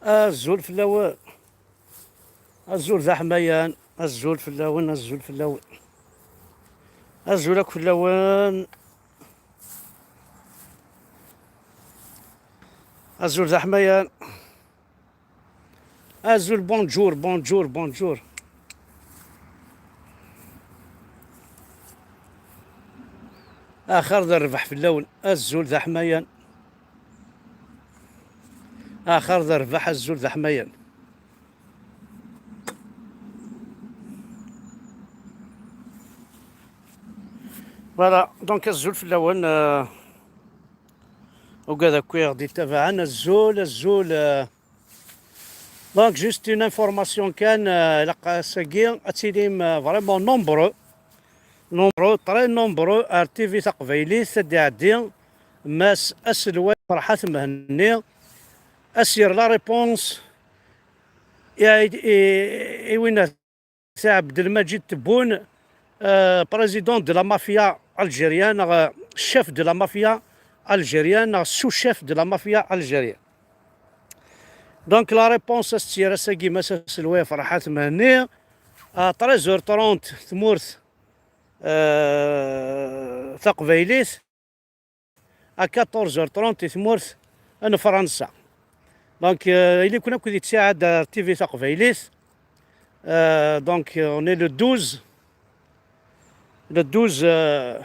الزول في اللون، الزول ذا حميان، الزول في اللون، الزول في اللون، الزول في اللون، الزول ذا حميان، الزول بونجور بونجور بونجور. آخر ذا الربح في اللون، الزول ذا حميان، آخر ذا الربح الزول ذا حميان. فوالا دونك الزول في اللون وكذا كوي غادي تابعنا الزول دونك جوست اون انفورماسيون كان لقى ساكي اتيليم فريمون نومبرو طري نومبرو ار تي في تقبيلي سدي عدي ماس اسلوى فرحات مهني اسير لا ريبونس يا وين سي عبد المجيد تبون بريزيدون دو لا مافيا الجيريان شيف دو لا مافيا الجيريان سو شيف دو لا مافيا الجيريان. دونك لا ريبونس استيرا ساكي ماس اسلوى فرحات مهني 13h30 ثمورث تقبيليت 14h30 ثمورث ان فرنسا. دونك اللي كنا كنت تساعد تي في تقبيليت دونك اوني لو 12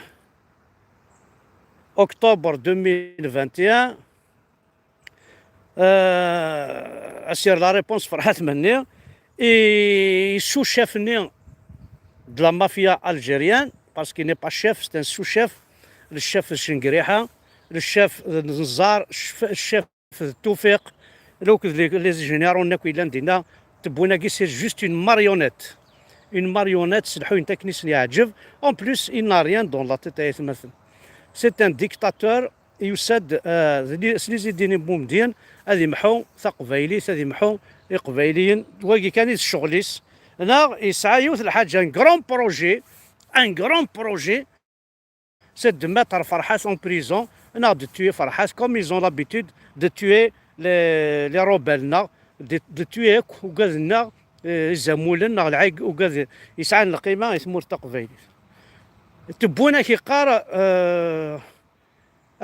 octobre 2021 اسير لا ريبونس فرحات مني اي سو شيف ني de la mafia algérienne, parce qu'il n'est pas chef, c'est un sous-chef, le chef de Chinguiriha, le chef de Nzar, le chef de Toufik, les ingénieurs, on a qui l'ont dit, c'est juste une marionnette, c'est une technique en plus, il n'a rien dans la tête. C'est un dictateur, يسد سليزي ديني بومدين هذه محو ثقفيليس هذه محو إقبيليين واقي كان الشغليس هنا يسعى يوث الحاجة ان غران بروجي c'est de mettre Farhas en prison, de tuer Farhas comme ils ont l'habitude de tuer les rebelles, de tuer وقذنا الزمولنا العيق وقذ يسعى القيمة يثمر تقبيليس تبونا كي قار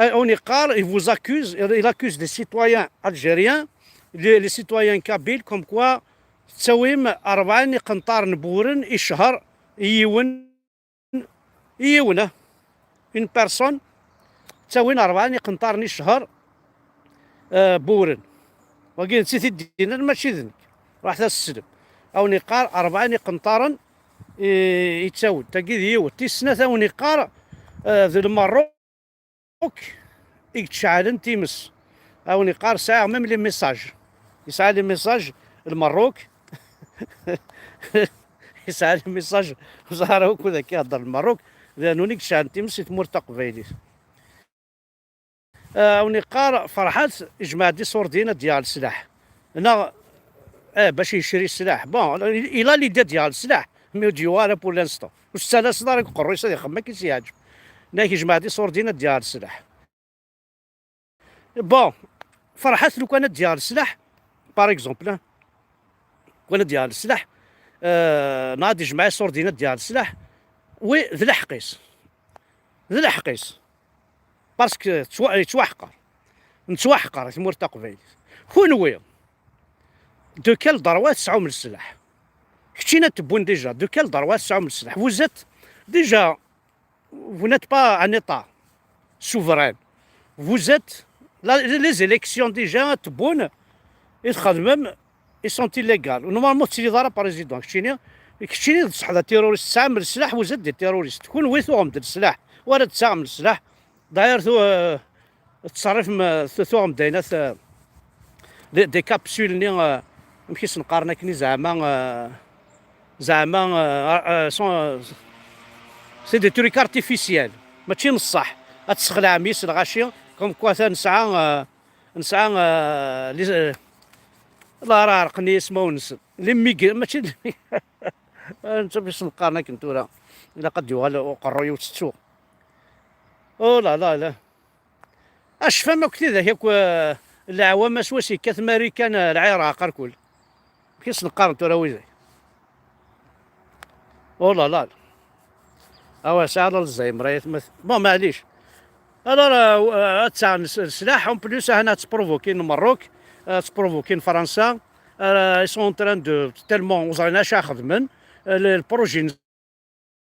on il vous accuse, il accuse les citoyens algériens, les citoyens kabyles, comme quoi تساويم 4 قنطار نبورن الشهر يونه اون بيرسون تساوين 4 قنطار الشهر بورن وكاين نسيت الدينا ماشي ذنك راح تسلم او نقار 4 قنطارا يتساوي تاكيد يو تيسنا ثاو نقار ذو المروك يتشعلن تيمس او نقار ساعه ميم لي ميساج يسعى لي ميساج المروك يسعى لي ميساج وزهر هكذا كيهضر المروك لانه نيك شعل تيمس تمر تقبيلي او نقار فرحات اجمع دي صوردينا ديال السلاح هنا باش يشري السلاح بون الى ليدي ديال السلاح مي ديوارا بور لانستون واش سالاس دار قرويس هذا يخمم كي سيعجب هناك يجمع دي صوردينا ديال السلاح بون فرحات لو كانت ديال السلاح باغ اكزومبل كانت ديال السلاح ناضي يجمع صوردينا ديال السلاح وذ الحقيس باسكو نتوحقر تمور تقبيل خونوي دو كال ضروات تسعو من السلاح كتينا تبون ديجا دو كال ضروات تسعو من السلاح vous êtes déjà vous n'êtes pas un état souverain vous êtes les élections déjà تبون يتخدمم ils sont illégales ونورمالمون تسيلي ضرب بريزيدون كتيني صح هذا تيروريست تسعى من السلاح وزاد دي تيروريست تكون ويثوهم ديال السلاح ولا تسعى من السلاح داير تصرف ثوهم داينات دي كابسول ني مكيس نقارنا كني زعما سي دي توريك ارتيفيسيال ماشي نصح تسخلع ميس الغاشيه كوم كوا نسعى الله راه رقني اسمه نسل لي ماشي انت باش نقارنا كنتو لا الا قد يوغال قروي وتسوق او لا اش فما كثير ذاك العوام سواسي كاث ماريكان العراق الكل كيس نقارن ترى ويزي والله لا او ساعه الزايم راهي بون معليش الوغ تاع السلاح اون بلوس هنا تبروفوكين المروك تبروفوكين فرنسا سون تران دو تالمون وزريناش خدمن البروجي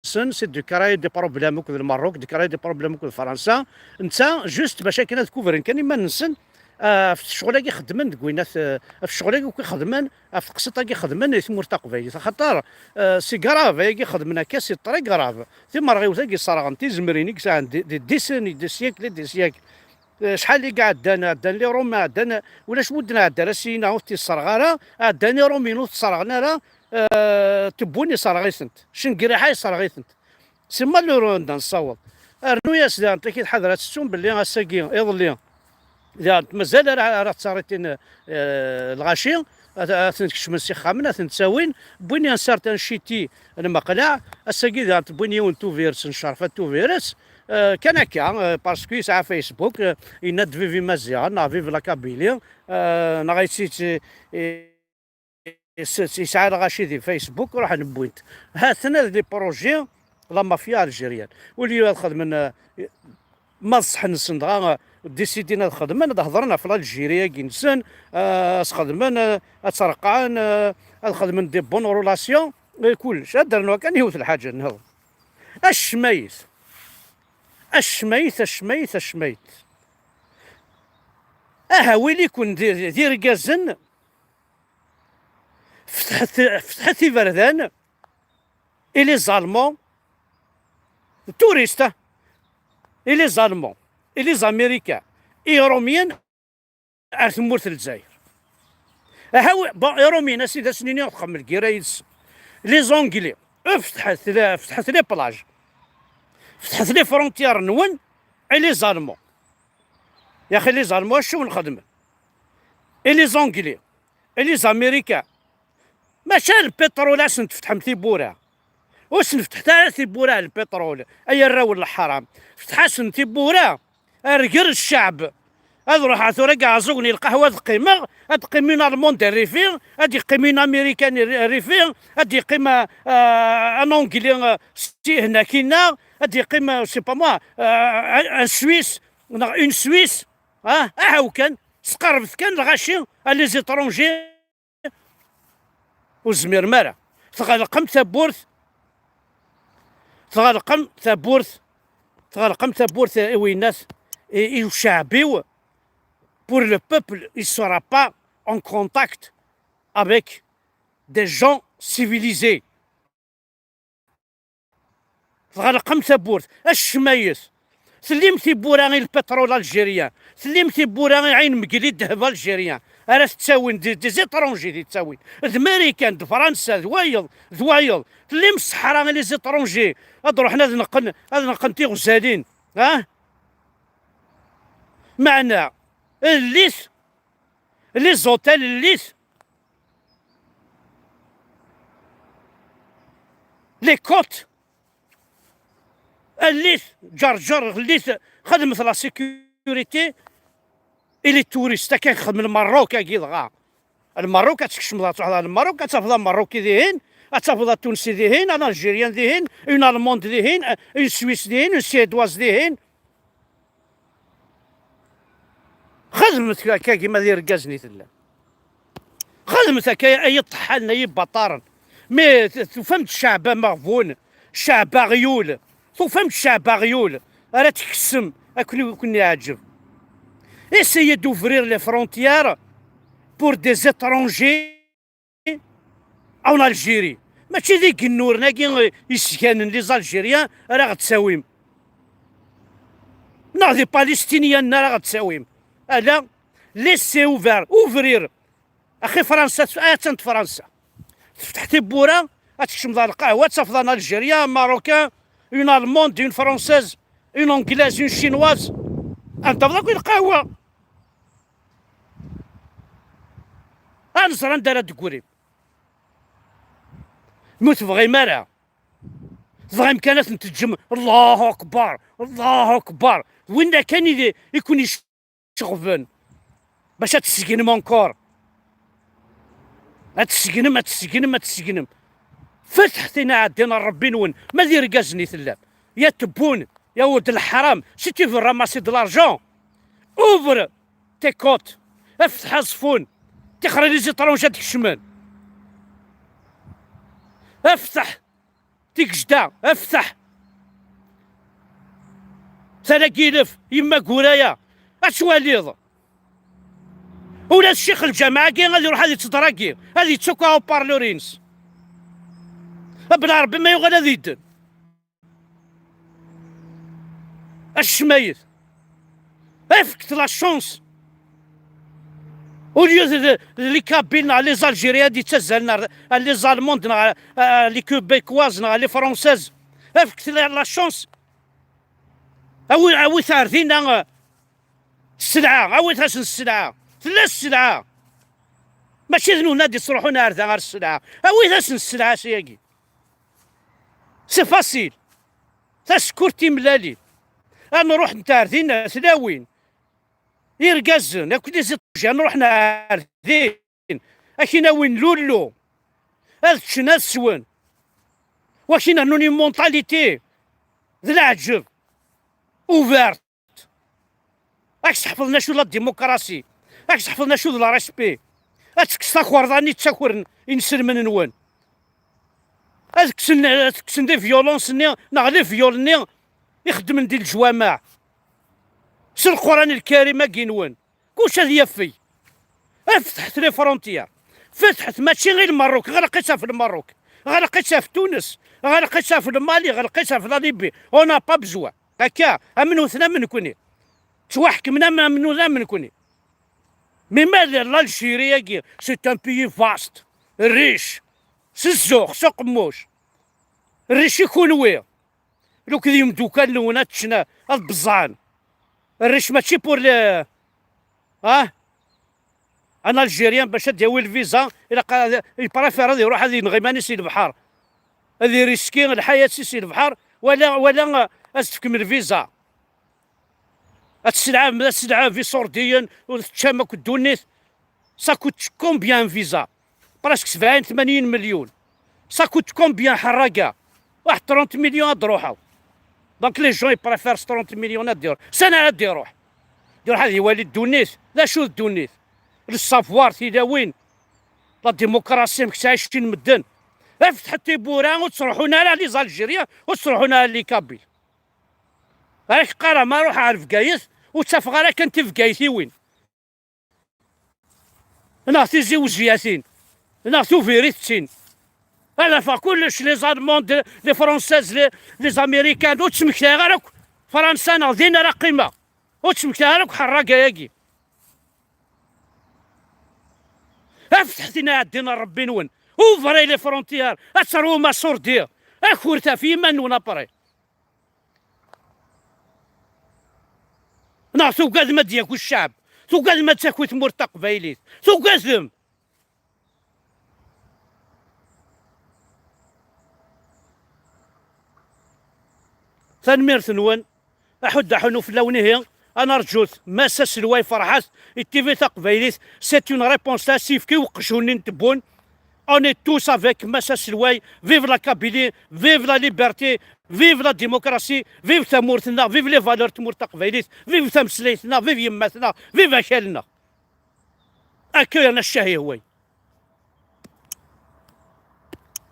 سي دو كراي دي بروبليم وكذا المروك دي كراي دي بروبليم وكذا فرنسا انت جوست باش كاين كوفرين كان ما ننسن في الشغل كي خدمن دوينات في الشغل كي خدمن في القسط كي خدمن ثم تقبايل خاطر سي كراف كي خدمنا كاسي طري كراف ثم راه غير صرا انت زمريني كسا دي ديسيني دي سيكل دي سيكل شحال اللي قاعد عدنا لي روما عدنا ولا شودنا عدنا سينا وتي الصرغاره عداني رومينو تصرغنا راه تبوني صرغيسنت شنقري حاي صرغيسنت سما لو نصوت ارنو يا سيدي انت كي تحضر تسون باللي اساكي يضلي اذا مازال راه تصاريتين الغاشي ثنكش من سي خامن ثنتساوين بويني ان سارتان شيتي المقلع اساكي اذا بويني ونتو فيرس نشرفه تو فيرس كان هكا باسكو يسعى فيسبوك يناد فيفي مزيان نا فيفي لا كابيلي نا غيسيت يسعى الغاشي دي فيسبوك روح نبوينت هاتنا دي بروجي لا مافيا الجيريان واللي خدمنا مصح نسن ديسيدينا خدمنا هضرنا في الجيريا كينسن خدمنا تسرقان خدمنا دي بون رولاسيون كلش درنا كان يوث الحاجه نهضر الشميت الشميت ويلي كون دير كازن فتحت فردان إلي زالمون توريستا إلي زالمون إلي زاميريكا إيروميان ثمورة الجزائر بون إيروميان أسيدي سنين يخدم الكرايس لي زونجلي فتحت لي بلاج فتحت لي فرونتيار نون إلي زالمون يا أخي لي زالمون شو نخدم إلي زونجلي إلي زاميريكا ماشي البترول اش نفتح مثيبورا واش نفتح تاع ثيبورا البترول اي الراول الحرام فتحاش نثيبورا رجل الشعب هذا روح عثورا كاع زوغني القهوه قيمه هاد قيمين الموند ريفير هادي قيمين امريكان ريفير هادي قيمه ان انجلي سي هنا كاينه هادي قيمه سي با موا ان سويس اون سويس هاوكان سقربت كان الغاشي لي زيترونجي وزمير مرة تغلقم ثبورث تغلقم ثبورث ويناس يشعبيو pour le peuple il sera pas en contact avec des gens civilisés تغلقم ثبورث الشمايس سلمتي بوراغي البترول الجيريان سلمتي بوراغي عين مقليد الذهب الجيريان راه تساوين دي زيترونجي دي تساوين الماريكان فرنسا ذوايض اللي مسحرا لي زيترونجي هاد روحنا هاد نقنتي غزالين معنا الليث لي زوتيل الليث لي كوت الليث جرجر الليث خدمت لا سيكوريتي إلي توريستا كيخدم المروك كيضغى المروك تكشم المروك تافضا المروكي ذيهن تافضا التونسي ذيهن انا الجيريان ذيهن اون الموند ذيهن اون سويس ذيهن اون سيدواز ذيهن خدمت كيما دير كازني تلا خدمت اي طحالنا اي بطارن مي فهمت الشعب مغبون الشعب غيول فهمت الشعب غيول راه تكسم كوني عاجب Essayez d'ouvrir les frontières pour des étrangers en Algérie. ماشي ذيك النور ناكي يسكنن لي زالجيريان راه غتساويم. نو دي بالستينيان راه غتساويم. لا ليسي اوفرير اخي فرنسا تنت فرنسا فتحتي بورا غتكشم دار القهوه تافضان الجيريان ماروكان اون الموند اون فرونسيز اون انجلاز اون شينواز انت فضاك القهوه نصرا ندير هاد الكوريب موت تبغي مرا تبغي امكانات نتجم الله اكبر وين كان يكون يشغفن باش تسجن مونكور، تسجنم فتحتنا عدينا ربي نون ما دير كازني ثلاب يا تبون يا ولد الحرام. سي تي في راماسي دو لارجون اوفر تي كوت، افتح الصفون تخرج لي زيترونجات الشمال، افتح تيك جدا، افتح ثلاث يما كورايا اشواليض ولا الشيخ الجماعه كي غادي يروح هذه تدراكي هذه تسوكا بارلورينس بلا ربي ما يغادي هذه يدن الشمايث افكت لا شونس وليو لي كابين لي زالجيريا دي تزالنا لي زالموند لي كوبيكواز لي فرونسيز افكت لا شونس اوي ثارثين السلعه اوي ثاس السلعه ثلاث السلعه ماشي ذنو نادي تروحونا هرذا غير السلعه اوي ثاس السلعه سياكي سي فاسيل ثاس كورتي ملالي انا نروح نتارثين ثلاوين يرقزن اكو دي زيطوجي نروح نارثين اكينا وين لولو هذا شنا السوان واكينا نوني مونطاليتي ذا العجب اوفيرت راكش تحفظنا شو لا ديمقراسي، راكش تحفظنا شو لا ريسبي، اتكستاخور ظاني تساكور ينسر من نوان اتكسن دي فيولونس نغلي فيولني يخدم ندي الجوامع سي القران الكريم كينوان كلش هذا يفي فتحت لي فرونتيير فتحت ماشي غير المروك غلقيتها في المروك غلقيتها في تونس غلقيتها في المالي غلقيتها في ليبي انا با بزوا هكا امنو ثنا من كوني توحكمنا منو ذا من كوني مي ماذا الجيريا كي سي ان بيي فاست الريش سي الزوق سوق موش الريش يكون وير لو كذا يمدو كان لونا تشنا البزان الريش ماشي بور لي انا الجيريان باش داوي الفيزا الى يبريفير هذا يروح هذه ينغماني سي البحر هذه ريسكي الحياه سي البحر ولا استكمل الفيزا السلعه في سورديا وتشامك الدونيث ساكوت كومبيان فيزا براسك 70 80 مليون ساكوت كومبيان حراقه واحد 30 مليون تروحوا دونك لي جون يبريفير 30 مليون دير سنه دير هذه والد الدونيث لا شو الدونيث السافوار تيدا وين لا ديمقراسي ماكش عايشين مدن افتح تيبورا وتروحونا على لي زالجيريا وتروحونا على لي كابيل راك قرا ما روح عارف قايث وتشافغ راك انت في قايثي وين ناخذ زوجياتين ناخذ فيريتين انا فا كلش لي زالموند لي فرونسيز لي زاميريكان وتسمكتها غيرك فرنسا ناخذين راه قيمه وتسمكتها لك حراقه ياكي افتحتنا عدينا ربي نون اوفري لي فرونتيير اتسرو ما سوردير اكورتا في من ونابري نعطو قاد ما دياكو الشعب تو قاد ما تاكو تمور تقبايليت تو قادم ثنمير ثنوان احد حنو في لونه انا رجوت ماسا سلواي فرحات التيفي تقبايليت سيت اون ريبونس تاسيف كي وقشوني نتبون On est tous avec Massa Silway. Vive la Kabylie, vive la liberté, vive la démocratie, vive Tamourtna, vive les valeurs Tamourtaqvailit, vive Tamsleitna, vive Yemmatna, vive Akelna. Accueille un الشهي هوي.